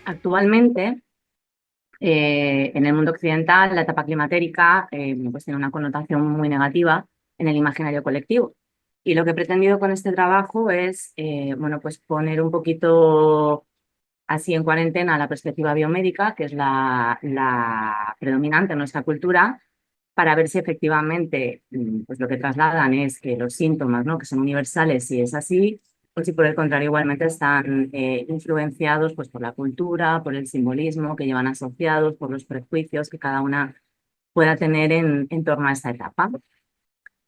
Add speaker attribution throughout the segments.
Speaker 1: Actualmente, en el mundo occidental, la etapa climatérica pues tiene una connotación muy negativa en el imaginario colectivo. Y lo que he pretendido con este trabajo es bueno, pues poner un poquito así en cuarentena la perspectiva biomédica, que es la predominante en nuestra cultura, para ver si efectivamente pues lo que trasladan es que los síntomas, ¿no? Que son universales, si es así, o si por el contrario igualmente están influenciados pues, por la cultura, por el simbolismo que llevan asociados, por los prejuicios que cada una pueda tener en torno a esta etapa.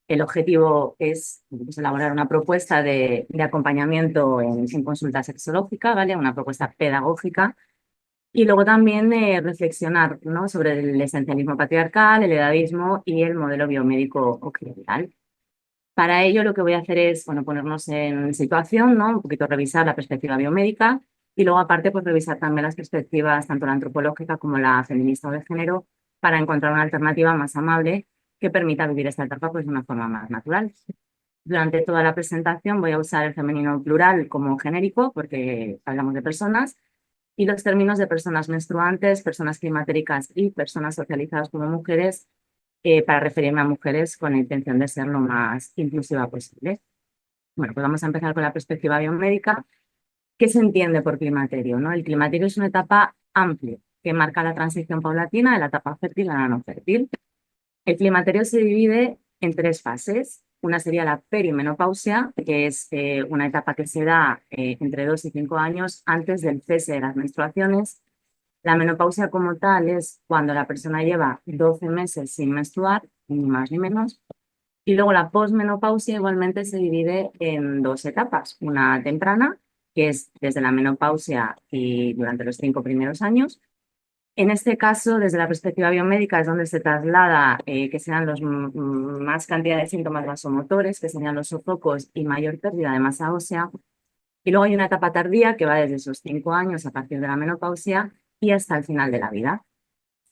Speaker 1: El objetivo es pues, elaborar una propuesta de acompañamiento en consulta sexológica, ¿vale? Una propuesta pedagógica y luego también reflexionar, ¿no? Sobre el esencialismo patriarcal, el edadismo y el modelo biomédico occidental. Para ello lo que voy a hacer es bueno, ponernos en situación, ¿no? Un poquito revisar la perspectiva biomédica y luego aparte pues revisar también las perspectivas tanto la antropológica como la feminista o de género para encontrar una alternativa más amable que permita vivir esta etapa pues, de una forma más natural. Durante toda la presentación voy a usar el femenino plural como genérico porque hablamos de personas y los términos de personas menstruantes, personas climatéricas y personas socializadas como mujeres para referirme a mujeres con la intención de ser lo más inclusiva posible. Bueno, pues vamos a empezar con la perspectiva biomédica. ¿Qué se entiende por climaterio, no? El climaterio es una etapa amplia que marca la transición paulatina de la etapa fértil a la no fértil. El climaterio se divide en tres fases. Una sería la perimenopausia, que es una etapa que se da entre 2 y 5 años antes del cese de las menstruaciones. La menopausia como tal es cuando la persona lleva 12 meses sin menstruar, ni más ni menos. Y luego la posmenopausia igualmente se divide en dos etapas. Una temprana, que es desde la menopausia y durante los 5 primeros años, en este caso, desde la perspectiva biomédica, es donde se traslada que sean los más cantidad de síntomas vasomotores, que serían los sofocos y mayor pérdida de masa ósea. Y luego hay una etapa tardía que va desde esos 5 años a partir de la menopausia y hasta el final de la vida.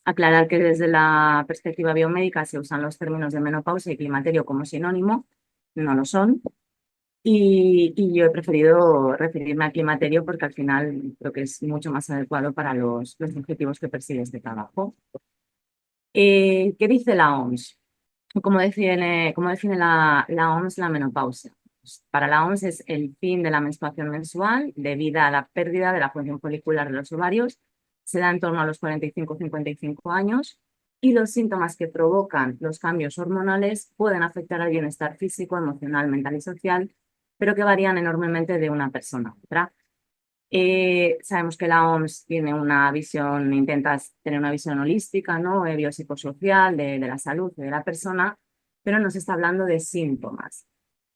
Speaker 1: Aclarar que desde la perspectiva biomédica se usan los términos de menopausia y climaterio como sinónimo, no lo son. Y yo he preferido referirme al climaterio porque al final creo que es mucho más adecuado para los objetivos que persigue este trabajo. ¿Qué dice la OMS? ¿Cómo define la OMS la menopausia? Pues, para la OMS es el fin de la menstruación mensual debido a la pérdida de la función folicular de los ovarios. Se da en torno a los 45-55 años y los síntomas que provocan los cambios hormonales pueden afectar al bienestar físico, emocional, mental y social, pero que varían enormemente de una persona a otra. Sabemos que la OMS tiene una visión, intenta tener una visión holística, ¿no? Biopsicosocial de la salud y de la persona, pero nos está hablando de síntomas.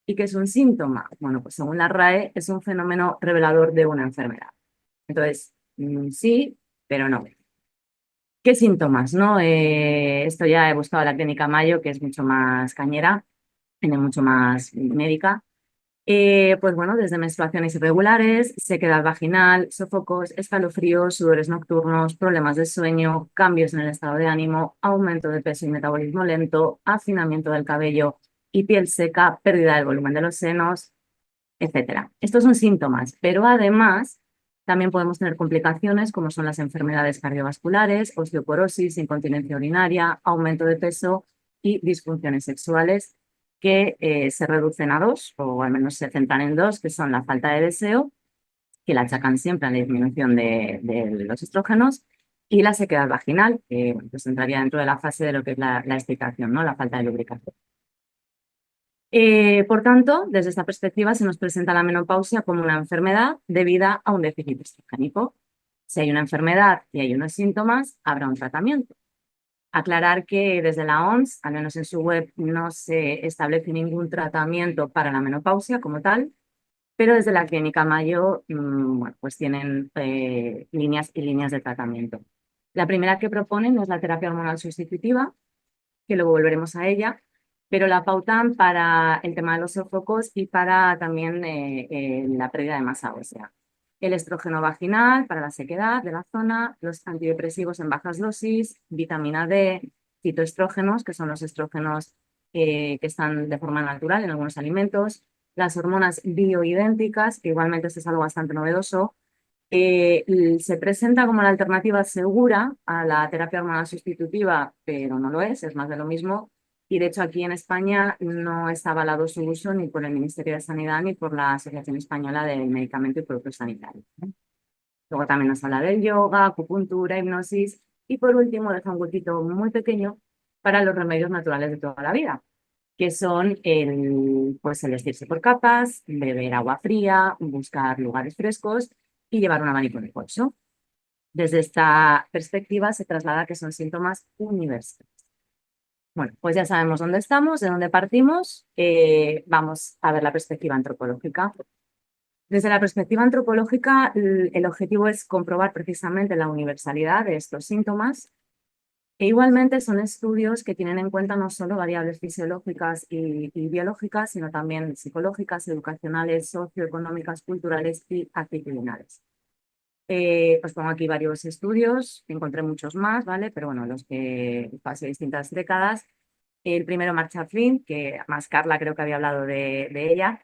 Speaker 1: ¿Y qué es un síntoma? Bueno, pues según la RAE es un fenómeno revelador de una enfermedad. Entonces, sí, pero no. ¿Qué síntomas, no? Esto ya he buscado la clínica Mayo, que es mucho más cañera, tiene mucho más médica. Pues bueno, desde menstruaciones irregulares, sequedad vaginal, sofocos, escalofríos, sudores nocturnos, problemas de sueño, cambios en el estado de ánimo, aumento de peso y metabolismo lento, afinamiento del cabello y piel seca, pérdida del volumen de los senos, etcétera. Estos son síntomas, pero además también podemos tener complicaciones como son las enfermedades cardiovasculares, osteoporosis, incontinencia urinaria, aumento de peso y disfunciones sexuales que se reducen a dos, o al menos se centran en dos, que son la falta de deseo, que la achacan siempre a la disminución de los estrógenos, y la sequedad vaginal, que bueno, pues entraría dentro de la fase de lo que es la excitación, ¿no? La falta de lubricación. Por tanto, desde esta perspectiva se nos presenta la menopausia como una enfermedad debida a un déficit estrogénico. Si hay una enfermedad y hay unos síntomas, habrá un tratamiento. Aclarar que desde la OMS, al menos en su web, no se establece ningún tratamiento para la menopausia como tal, pero desde la Clínica Mayo bueno, pues tienen líneas y líneas de tratamiento. La primera que proponen es la terapia hormonal sustitutiva, que luego volveremos a ella, pero la pautan para el tema de los sofocos y para también la pérdida de masa ósea. El estrógeno vaginal para la sequedad de la zona, los antidepresivos en bajas dosis, vitamina D, fitoestrógenos, que son los estrógenos que están de forma natural en algunos alimentos, las hormonas bioidénticas, que igualmente esto es algo bastante novedoso, Se presenta como la alternativa segura a la terapia hormonal sustitutiva, pero no lo es más de lo mismo. Y de hecho aquí en España no está avalado su uso ni por el Ministerio de Sanidad ni por la Asociación Española del Medicamento y Productos Sanitarios. Luego también nos habla del yoga, acupuntura, hipnosis y por último deja un huequito muy pequeño para los remedios naturales de toda la vida, que son pues el vestirse por capas, beber agua fría, buscar lugares frescos y llevar un abanico de colcho. Desde esta perspectiva se traslada que son síntomas universales. Bueno, pues ya sabemos dónde estamos, de dónde partimos. Vamos a ver la perspectiva antropológica. Desde la perspectiva antropológica, el objetivo es comprobar precisamente la universalidad de estos síntomas. E igualmente son estudios que tienen en cuenta no solo variables fisiológicas y biológicas, sino también psicológicas, educacionales, socioeconómicas, culturales y actitudinales. Pues pongo aquí varios estudios, encontré muchos más, ¿vale? Pero bueno, los que pasé distintas décadas. El primero, Marcia Flynn, que más Carla creo que había hablado de ella,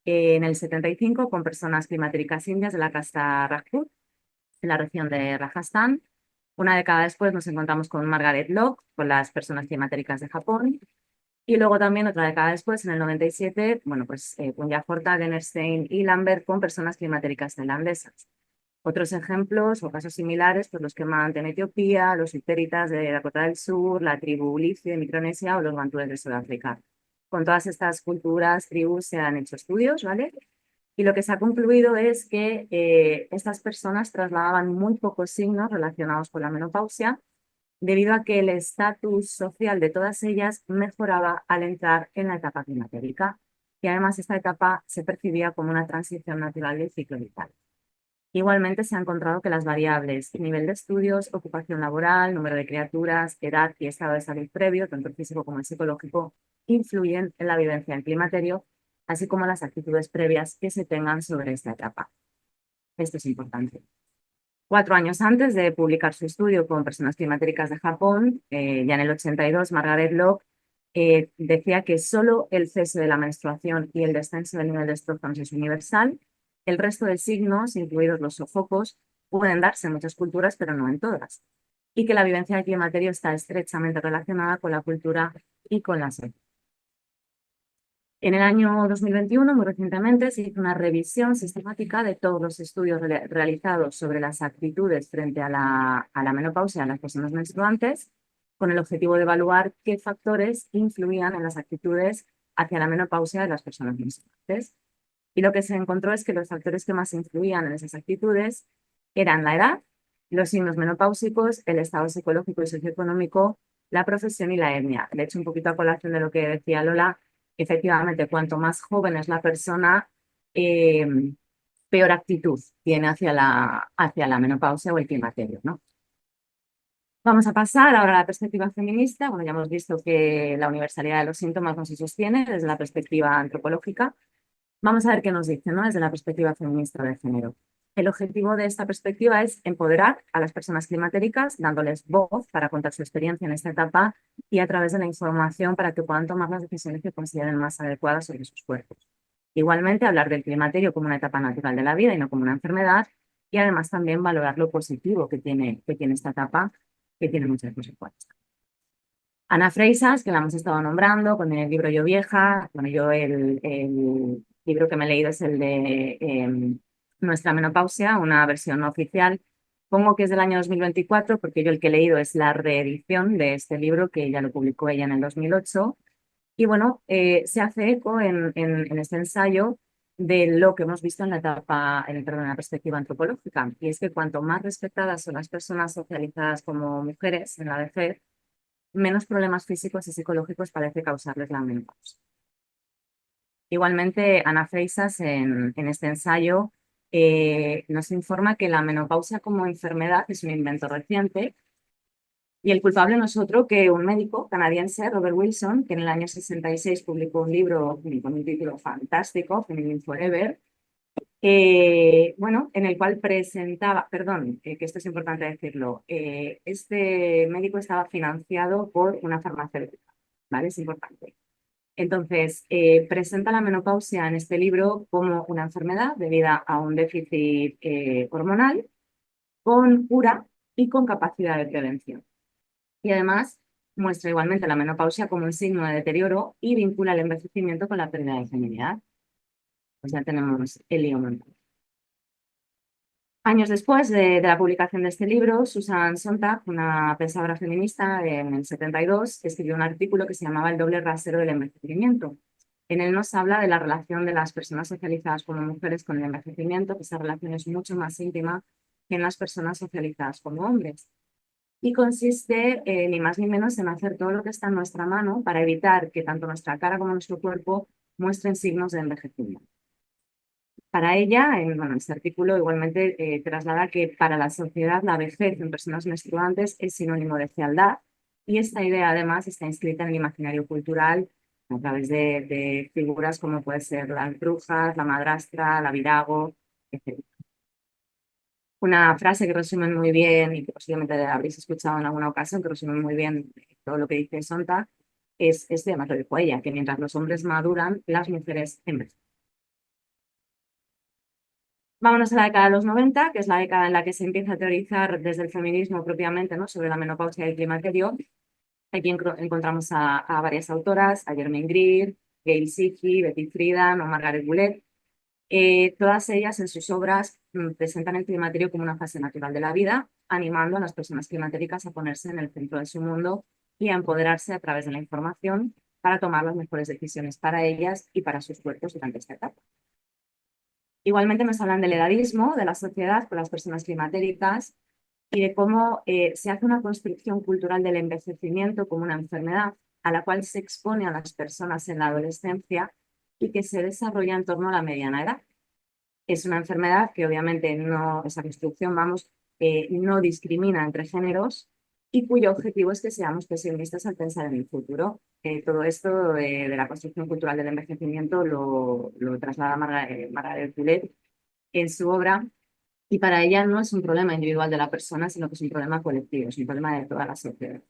Speaker 1: en el 75 con personas climatéricas indias de la casta Rajput, en la región de Rajasthan. Una década después nos encontramos con Margaret Lock, con las personas climatéricas de Japón. Y luego también otra década después, en el 97, bueno, pues Punya Forta, Gennerstein y Lambert con personas climatéricas tailandesas. Otros ejemplos o casos similares, pues los que en Etiopía, los Ipéritas de Dakota del Sur, la tribu Ulithi de Micronesia o los bantúes de Sudáfrica. Con todas estas culturas, tribus, se han hecho estudios, ¿vale? Y lo que se ha concluido es que estas personas trasladaban muy pocos signos relacionados con la menopausia, debido a que el estatus social de todas ellas mejoraba al entrar en la etapa climatérica. Y además esta etapa se percibía como una transición natural del ciclo vital. Igualmente se ha encontrado que las variables nivel de estudios, ocupación laboral, número de criaturas, edad y estado de salud previo, tanto el físico como el psicológico, influyen en la vivencia del climaterio, así como las actitudes previas que se tengan sobre esta etapa. Esto es importante. 4 años antes de publicar su estudio con personas climatéricas de Japón, ya en el 82, Margaret Lock decía que solo el cese de la menstruación y el descenso del nivel de estrógenos es universal. El resto de signos, incluidos los sofocos, pueden darse en muchas culturas, pero no en todas. Y que la vivencia del climaterio está estrechamente relacionada con la cultura y con la salud. En el año 2021, muy recientemente, se hizo una revisión sistemática de todos los estudios realizados sobre las actitudes frente a la menopausia en las personas menstruantes, con el objetivo de evaluar qué factores influían en las actitudes hacia la menopausia de las personas menstruantes. Y lo que se encontró es que los factores que más influían en esas actitudes eran la edad, los signos menopáusicos, el estado psicológico y socioeconómico, la profesión y la etnia. De hecho, un poquito a colación de lo que decía Lola, efectivamente, cuanto más joven es la persona, eh, peor actitud tiene hacia la menopausia o el climaterio, ¿no? Vamos a pasar ahora a la perspectiva feminista. Bueno, ya hemos visto que la universalidad de los síntomas no se sostiene desde la perspectiva antropológica. Vamos a ver qué nos dice, ¿no? Desde la perspectiva feminista de género. El objetivo de esta perspectiva es empoderar a las personas climatéricas, dándoles voz para contar su experiencia en esta etapa y a través de la información para que puedan tomar las decisiones que consideren más adecuadas sobre sus cuerpos. Igualmente, hablar del climaterio como una etapa natural de la vida y no como una enfermedad, y además también valorar lo positivo que tiene esta etapa, que tiene muchas consecuencias. Ana Freisas, que la hemos estado nombrando con el libro Yo Vieja. Bueno, yo el libro que me he leído es el de Nuestra Menopausia, una versión no oficial. Pongo que es del año 2024 porque yo el que he leído es la reedición de este libro que ya lo publicó ella en el 2008. Y bueno, se hace eco en este ensayo de lo que hemos visto en la etapa, perdón, en la perspectiva antropológica. Y es que cuanto más respetadas son las personas socializadas como mujeres en la vejez, menos problemas físicos y psicológicos parece causarles la menopausia. Igualmente, Ana Freisas en este ensayo nos informa que la menopausia como enfermedad es un invento reciente y el culpable no es otro que un médico canadiense, Robert Wilson, que en el año 66 publicó un libro con un título fantástico, Feminine Forever, bueno, en el cual presentaba, perdón, que esto es importante decirlo, este médico estaba financiado por una farmacéutica, ¿vale? Es importante. Entonces, presenta la menopausia en este libro como una enfermedad debida a un déficit hormonal, con cura y con capacidad de prevención. Y además muestra igualmente la menopausia como un signo de deterioro y vincula el envejecimiento con la pérdida de feminidad. Pues ya tenemos el lío montado. Años después de la publicación de este libro, Susan Sontag, una pensadora feminista en el 72, escribió un artículo que se llamaba El doble rasero del envejecimiento. En él nos habla de la relación de las personas socializadas como mujeres con el envejecimiento, que esa relación es mucho más íntima que en las personas socializadas como hombres. Y consiste ni más ni menos en hacer todo lo que está en nuestra mano para evitar que tanto nuestra cara como nuestro cuerpo muestren signos de envejecimiento. Para ella, este artículo igualmente traslada que para la sociedad la vejez en personas menstruantes es sinónimo de fealdad, y esta idea además está inscrita en el imaginario cultural a través de figuras como puede ser las brujas, la madrastra, la virago, etc. Una frase que resume muy bien, y que posiblemente habréis escuchado en alguna ocasión, que resume muy bien todo lo que dice Sontag, es este, además lo dijo ella, que mientras los hombres maduran, las mujeres envejecen. Vámonos a la década de los 90, que es la década en la que se empieza a teorizar desde el feminismo propiamente, ¿no?, sobre la menopausia y el climaterio. Aquí encontramos a varias autoras, a Germaine Greer, Gail Sheehy, Betty Friedan o Margaret Boulez. Todas ellas en sus obras presentan el climaterio como una fase natural de la vida, animando a las personas climatéricas a ponerse en el centro de su mundo y a empoderarse a través de la información para tomar las mejores decisiones para ellas y para sus cuerpos durante esta etapa. Igualmente nos hablan del edadismo de la sociedad con las personas climatéricas y de cómo se hace una construcción cultural del envejecimiento como una enfermedad a la cual se expone a las personas en la adolescencia y que se desarrolla en torno a la mediana edad. Es una enfermedad que obviamente no, esa construcción, no discrimina entre géneros y cuyo objetivo es que seamos pesimistas al pensar en el futuro. Todo esto de la construcción cultural del envejecimiento lo traslada Margaret Boulez en su obra, y para ella no es un problema individual de la persona, sino que es un problema colectivo, es un problema de toda la sociedad.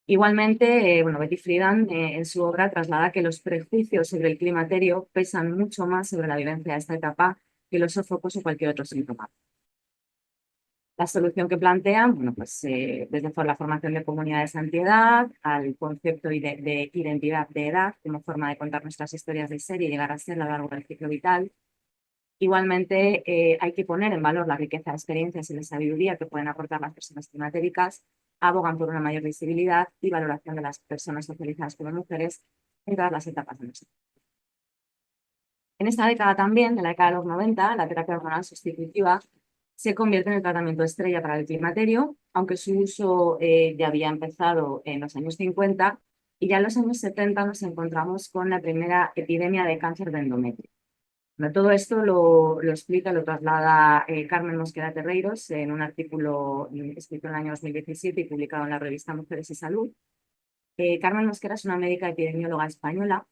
Speaker 1: Igualmente, Betty Friedan en su obra traslada que los prejuicios sobre el climaterio pesan mucho más sobre la vivencia de esta etapa que los sofocos o cualquier otro síntoma. La solución que plantean, desde la formación de comunidades antiedad al concepto de identidad de edad como forma de contar nuestras historias de ser y llegar a ser a lo largo del ciclo vital. Igualmente, hay que poner en valor la riqueza de experiencias y de sabiduría que pueden aportar las personas climatéricas, abogan por una mayor visibilidad y valoración de las personas socializadas como mujeres en todas las etapas de nuestra vida. En esta década también, en la década de los 90, la terapia hormonal sustitutiva se convierte en el tratamiento estrella para el climaterio, aunque su uso ya había empezado en los años 50, y ya en los años 70 nos encontramos con la primera epidemia de cáncer de endometrio. Bueno, todo esto lo explica, lo traslada Carmen Mosquera Terreiros en un artículo escrito en el año 2017 y publicado en la revista Mujeres y Salud. Carmen Mosquera es una médica epidemióloga española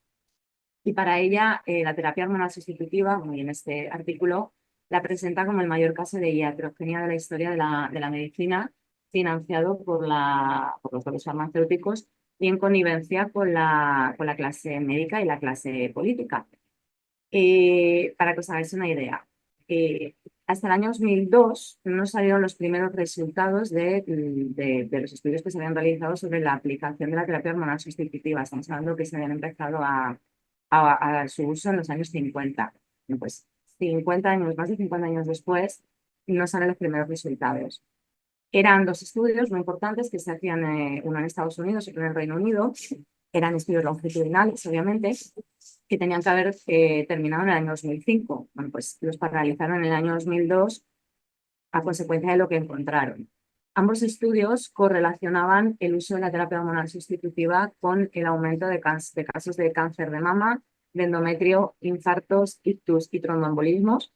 Speaker 1: y para ella la terapia hormonal sustitutiva, y en este artículo, la presenta como el mayor caso de iatrogenia de la historia de la medicina, financiado por los lobbies farmacéuticos y en connivencia con la clase médica y la clase política. Para que os hagáis una idea, hasta el año 2002 no salieron los primeros resultados de los estudios que se habían realizado sobre la aplicación de la terapia hormonal sustitutiva. Estamos hablando que se habían empezado a dar su uso en los años 50. Bueno, pues 50 años, más de 50 años después, no salen los primeros resultados. Eran dos estudios muy importantes que se hacían, uno en Estados Unidos y otro en el Reino Unido. Eran estudios longitudinales, obviamente, que tenían que haber terminado en el año 2005. Bueno, pues los paralizaron en el año 2002 a consecuencia de lo que encontraron. Ambos estudios correlacionaban el uso de la terapia hormonal sustitutiva con el aumento de casos de cáncer de mama, de endometrio, infartos, ictus y tromboembolismos.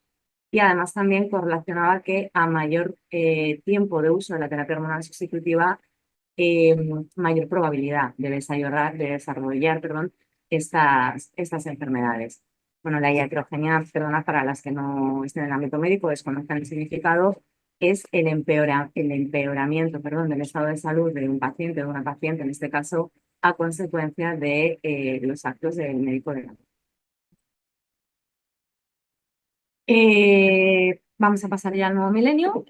Speaker 1: Y además también correlacionaba que a mayor tiempo de uso de la terapia hormonal sustitutiva, mayor probabilidad de desarrollar estas enfermedades. Bueno, la iatrogenia, perdona, para las que no estén en el ámbito médico, desconozcan el significado, es el empeoramiento del estado de salud de un paciente, de una paciente, en este caso, a consecuencia de los actos del médico de la vamos a pasar ya al nuevo milenio.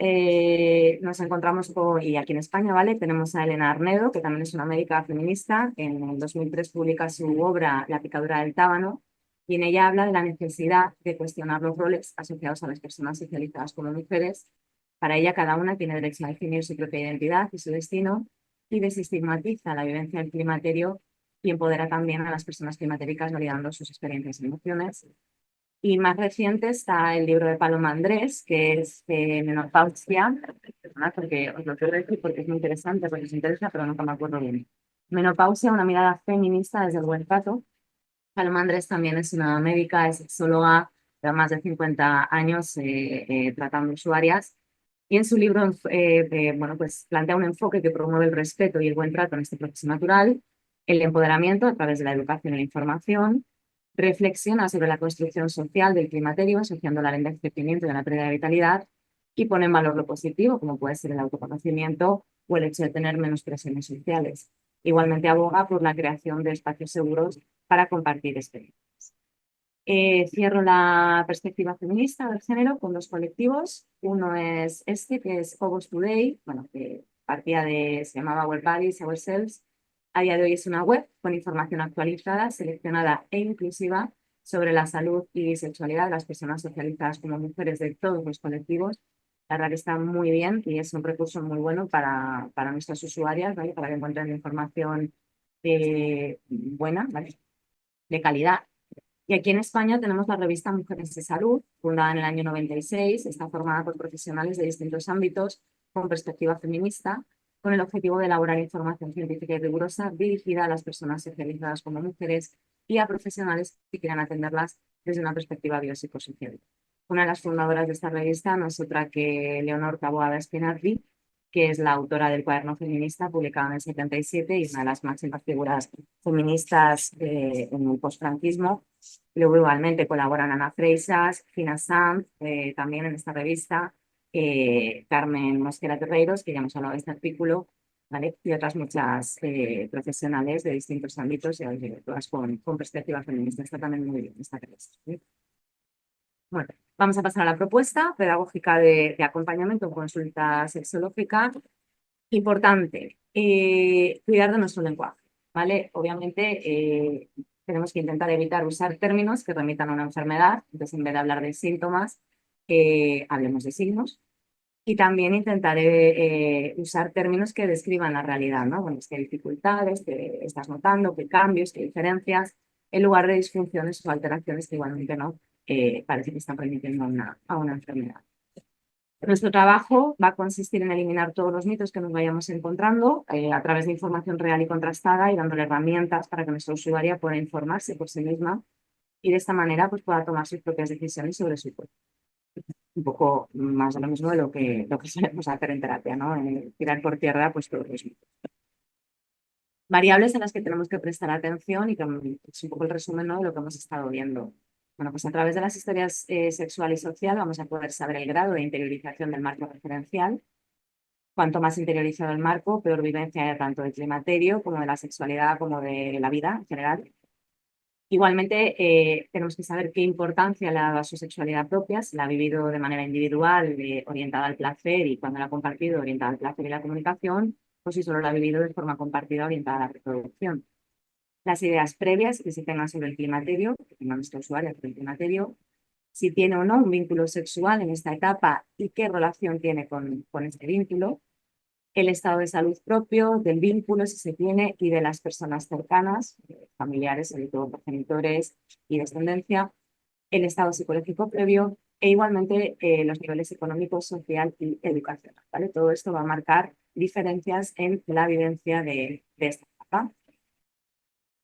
Speaker 1: Nos encontramos y aquí en España, ¿vale? Tenemos a Elena Arnedo, que también es una médica feminista. En el 2003 publica su obra La picadura del tábano, y en ella habla de la necesidad de cuestionar los roles asociados a las personas socializadas como mujeres. Para ella, cada una tiene derecho a definir su propia identidad y su destino, y desestigmatiza la vivencia del climaterio y empodera también a las personas climatéricas validando sus experiencias y emociones. Y más reciente está el libro de Paloma Andrés, que es Menopausia, perdonad porque os lo quiero decir porque es muy interesante, porque os interesa, pero nunca me acuerdo bien. Menopausia, una mirada feminista desde el buen trato. Paloma Andrés también es una médica, es sexóloga, lleva más de 50 años tratando usuarias. Y en su libro bueno, pues plantea un enfoque que promueve el respeto y el buen trato en este proceso natural, el empoderamiento a través de la educación y la información, reflexiona sobre la construcción social del climaterio, asociándola al envejecimiento y a la pérdida de vitalidad, y pone en valor lo positivo, como puede ser el autoconocimiento o el hecho de tener menos presiones sociales. Igualmente aboga por la creación de espacios seguros para compartir experiencias. Cierro la perspectiva feminista del género con dos colectivos. Uno es este, que es Phobos Today, bueno, que partía se llamaba Our Bodies, Ourselves. A día de hoy es una web con información actualizada, seleccionada e inclusiva sobre la salud y sexualidad de las personas socializadas como mujeres de todos los colectivos. La verdad que está muy bien y es un recurso muy bueno para nuestras usuarias, ¿vale? Para que encuentren información buena, ¿vale? De calidad. Y aquí en España tenemos la revista Mujeres de Salud, fundada en el año 96, está formada por profesionales de distintos ámbitos con perspectiva feminista, con el objetivo de elaborar información científica y rigurosa dirigida a las personas socializadas como mujeres y a profesionales que quieran atenderlas desde una perspectiva biopsicosocial. Una de las fundadoras de esta revista no es otra que Leonor Taboada Spinardi, que es la autora del Cuaderno Feminista, publicado en el 77 y una de las máximas figuras feministas en el postfranquismo. Luego igualmente colaboran Ana Freixas, Fina Sanz, también en esta revista, Carmen Mosquera Terreiros, que ya hemos hablado de este artículo, ¿vale? Y otras muchas profesionales de distintos ámbitos, todas con perspectiva feminista. Está también muy bien esta revista, ¿sí? Bueno, vamos a pasar a la propuesta pedagógica de acompañamiento en consulta sexológica. Importante, cuidar de nuestro lenguaje, ¿vale? Obviamente tenemos que intentar evitar usar términos que remitan a una enfermedad, entonces en vez de hablar de síntomas, hablemos de signos. Y también intentar usar términos que describan la realidad, ¿no? Bueno, qué dificultades, qué estás notando, qué cambios, qué diferencias, en lugar de disfunciones o alteraciones que igualmente no parece que están remitiendo a una enfermedad. Nuestro trabajo va a consistir en eliminar todos los mitos que nos vayamos encontrando a través de información real y contrastada y dándole herramientas para que nuestra usuaria pueda informarse por sí misma y de esta manera pues, pueda tomar sus propias decisiones sobre su cuerpo. Un poco más de lo mismo de lo que solemos hacer en terapia, ¿no? En tirar por tierra pues todos los mitos. Variables a las que tenemos que prestar atención y que es un poco el resumen, ¿no? De lo que hemos estado viendo. Bueno, pues a través de las historias sexual y social vamos a poder saber el grado de interiorización del marco referencial. Cuanto más interiorizado el marco, peor vivencia hay tanto del climaterio como de la sexualidad como de la vida en general. Igualmente, tenemos que saber qué importancia le ha dado a su sexualidad propia, si la ha vivido de manera individual, orientada al placer, y cuando la ha compartido, orientada al placer y la comunicación, o si solo la ha vivido de forma compartida, orientada a la reproducción. Las ideas previas que se tengan sobre el climaterio, que tenga nuestra usuaria sobre el climaterio, si tiene o no un vínculo sexual en esta etapa y qué relación tiene con este vínculo, el estado de salud propio, del vínculo, si se tiene, y de las personas cercanas, familiares, sobre todo progenitores y descendencia, el estado psicológico previo e igualmente los niveles económicos, social y educacional, ¿vale? Todo esto va a marcar diferencias en la vivencia de esta etapa.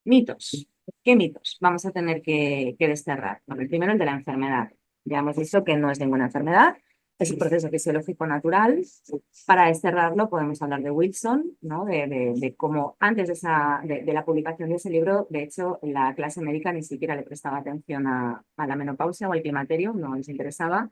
Speaker 1: Mitos. ¿Qué mitos vamos a tener que desterrar? Bueno, el primero, el de la enfermedad. Ya hemos visto que no es ninguna enfermedad, es un proceso fisiológico natural. Para desterrarlo podemos hablar de Wilson, ¿no? De cómo antes de la publicación de ese libro, de hecho, la clase médica ni siquiera le prestaba atención a la menopausia o al climaterio, no les interesaba.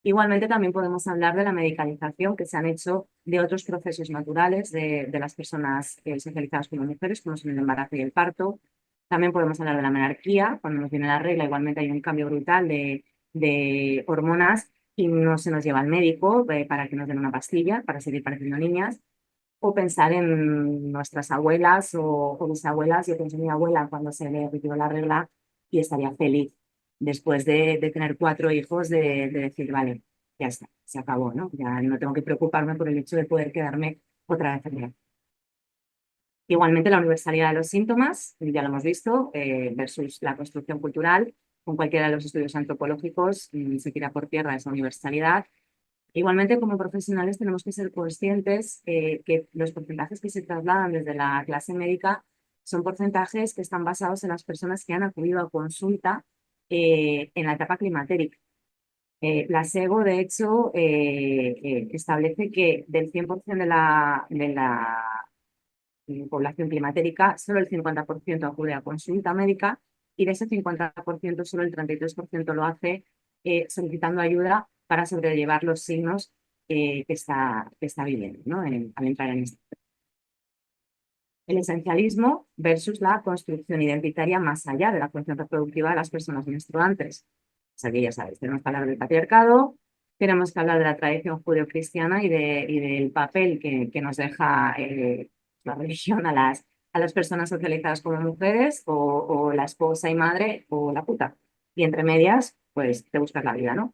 Speaker 1: Igualmente también podemos hablar de la medicalización que se han hecho de otros procesos naturales de las personas socializadas como mujeres, como son el embarazo y el parto. También podemos hablar de la menarquía, cuando nos viene la regla, igualmente hay un cambio brutal de hormonas y no se nos lleva al médico para que nos den una pastilla para seguir pareciendo niñas. O pensar en nuestras abuelas o bisabuelas. Yo pienso en mi abuela cuando se le retiró la regla y estaría feliz después de tener 4 hijos, de decir, vale, ya está, se acabó, ¿no? Ya no tengo que preocuparme por el hecho de poder quedarme otra vez en. Igualmente, la universalidad de los síntomas, ya lo hemos visto, versus la construcción cultural. Con cualquiera de los estudios antropológicos se tira por tierra esa universalidad. Igualmente, como profesionales, tenemos que ser conscientes que los porcentajes que se trasladan desde la clase médica son porcentajes que están basados en las personas que han acudido a consulta en la etapa climatérica. La SEGO, de hecho, establece que del 100% de la población climatérica, solo el 50% acude a consulta médica y de ese 50% solo el 33% lo hace solicitando ayuda para sobrellevar los signos que está viviendo, ¿no? Al entrar en este. El esencialismo versus la construcción identitaria más allá de la función reproductiva de las personas menstruantes. O sea que ya sabéis, tenemos que hablar del patriarcado, tenemos que hablar de la tradición judeocristiana y del papel que nos deja la religión a las personas socializadas como mujeres o la esposa y madre o la puta. Y entre medias, pues te buscas la vida, ¿no?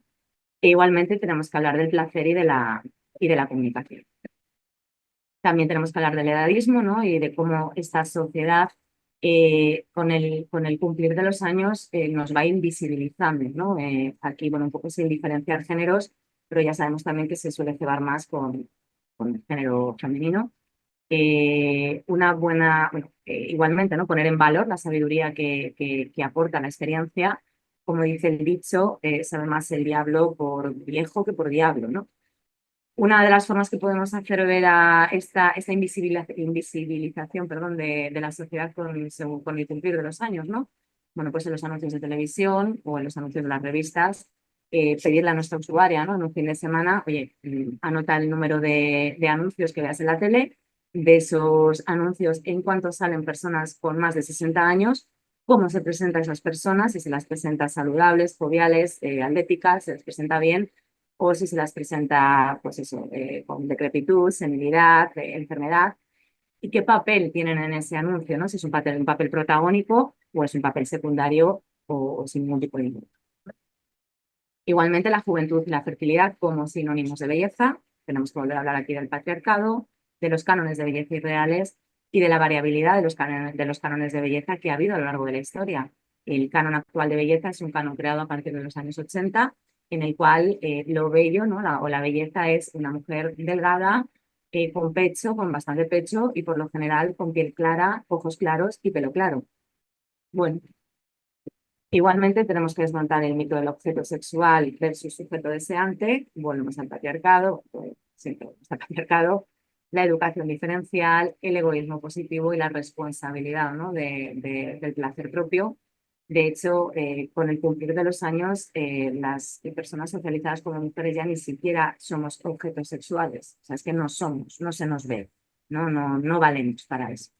Speaker 1: E igualmente tenemos que hablar del placer y de la comunicación. También tenemos que hablar del edadismo, ¿no? Y de cómo esta sociedad, con el cumplir de los años, nos va invisibilizando, ¿no? Aquí, bueno, un poco sin diferenciar géneros, pero ya sabemos también que se suele cebar más con el género femenino. Una buena, bueno, igualmente, ¿no? Poner en valor la sabiduría que aporta la experiencia. Como dice el dicho, sabe más el diablo por viejo que por diablo, ¿no? Una de las formas que podemos hacer ver a esta invisibilización, perdón, de la sociedad con el cumplir de los años, ¿no? Bueno, pues en los anuncios de televisión o en los anuncios de las revistas, pedirle a nuestra usuaria, ¿no? En un fin de semana, oye, anota el número de anuncios que veas en la tele, de esos anuncios en cuanto salen personas con más de 60 años, cómo se presentan esas personas, si se las presenta saludables, joviales, atléticas, se les presenta bien o si se las presenta, pues eso, con decrepitud, senilidad, enfermedad, y qué papel tienen en ese anuncio, ¿no? Si es un papel protagónico o es un papel secundario o sin ningún tipo de impacto. Igualmente, la juventud y la fertilidad como sinónimos de belleza. Tenemos que volver a hablar aquí del patriarcado, de los cánones de belleza irreales y de la variabilidad de los cánones de belleza que ha habido a lo largo de la historia. El canon actual de belleza es un canon creado a partir de los años 80, en el cual lo bello, ¿no? La belleza es una mujer delgada, con pecho, con bastante pecho y por lo general con piel clara, ojos claros y pelo claro. Bueno, igualmente tenemos que desmontar el mito del objeto sexual versus sujeto deseante. Volvemos al patriarcado, siempre volvemos al patriarcado, la educación diferencial, el egoísmo positivo y la responsabilidad, ¿no? del placer propio. De hecho, con el cumplir de los años, las personas socializadas como mujeres ya ni siquiera somos objetos sexuales. O sea, es que no somos, no se nos ve, no valemos para eso.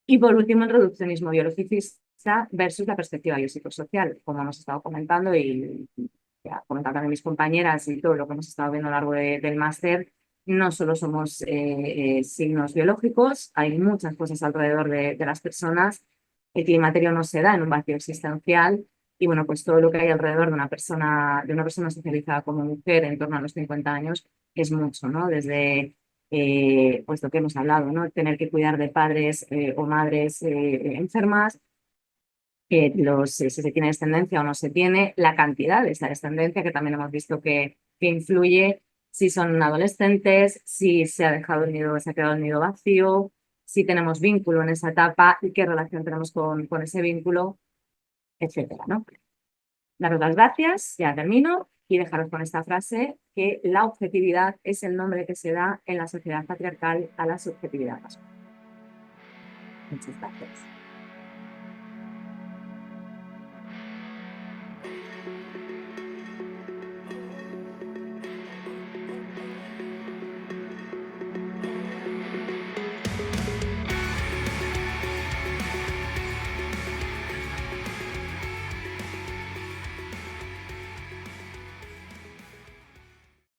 Speaker 1: Y por último, el reduccionismo biologicista versus la perspectiva biopsicosocial, como hemos estado comentando y ya comentado también mis compañeras y todo lo que hemos estado viendo a lo largo del máster. No solo somos signos biológicos, hay muchas cosas alrededor de las personas. El climaterio no se da en un vacío existencial y bueno, pues todo lo que hay alrededor de una persona socializada como mujer en torno a los 50 años es mucho, ¿no? Desde pues lo que hemos hablado, ¿no? Tener que cuidar de padres o madres enfermas, si se tiene descendencia o no se tiene, la cantidad de esa descendencia, que también hemos visto que influye, si son adolescentes, si se ha dejado el nido, se ha quedado el nido vacío, si tenemos vínculo en esa etapa y qué relación tenemos con ese vínculo, etcétera, ¿no? Daros las gracias, ya termino, y dejaros con esta frase, que la objetividad es el nombre que se da en la sociedad patriarcal a la subjetividad masculina. Muchas gracias.